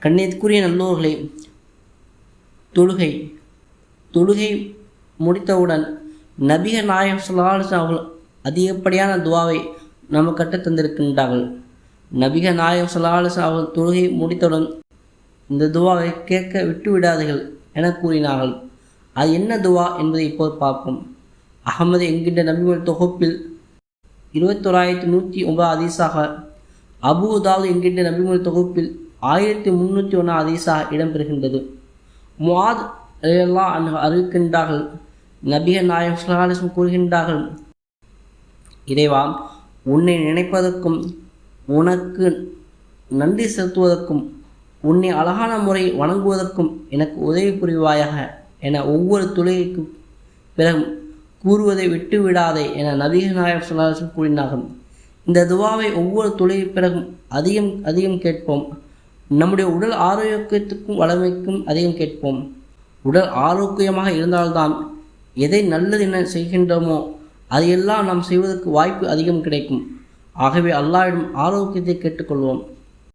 கண்ணியத்துக்குரிய நல்லோர்களே, தொழுகை முடித்தவுடன் நபிகள் நாயகம் ஸல்லல்லாஹு அலைஹி வஸல்லம் அவர்கள் அதிகப்படியான துவாவை நம்ம கற்றுத் தந்திருக்கின்றார்கள். நபிகள் நாயகம் ஸல்லல்லாஹு அலைஹி வஸல்லம் அவர்கள் தொழுகை முடித்தவுடன் இந்த துவாவை கேட்க விட்டு விடாதீர்கள் என கூறினார்கள். அது என்ன துவா என்பதை இப்போது பார்ப்போம். அகமது என்கின்ற நபிகள் தொகுப்பில் 21109 ஹதீஸாக, அபூ தாவூத் என்கின்ற நபிகள் தொகுப்பில் 1301 ஹதீஸாக இடம்பெறுகின்றது. முஆத் ரலியல்லாஹு அன்ஹு அறிவிக்கின்றார்கள், நபிகள் நாயகம் ஸல்லல்லாஹு அலைஹி வஸல்லம் கூறுகின்றார்கள், இறைவா, உன்னை நினைப்பதற்கும் உனக்கு நன்றி செலுத்துவதற்கும் உன்னை அழகான முறை வணங்குவதற்கும் எனக்கு உதவி புரிவாயாக என ஒவ்வொரு தொழுகைக்கு பிறகு கூறுவதை விட்டு விடாதே என நபிகள் நாயகம் ஸல்லல்லாஹு அலைஹி வஸல்லம் கூறினார்கள். இந்த துவாவை ஒவ்வொரு தொழுகை பிறகும் அதிகம் கேட்போம். நம்முடைய உடல் ஆரோக்கியத்துக்கும் வளமைக்கும் அதிகம் கேட்போம். உடல் ஆரோக்கியமாக இருந்தால்தான் எதை நல்லது என செய்கின்றோமோ அதையெல்லாம் நாம் செய்வதற்கு வாய்ப்பு அதிகம் கிடைக்கும். ஆகவே அல்லாஹ்விடம் ஆரோக்கியத்தை கேட்டுக்கொள்வோம்.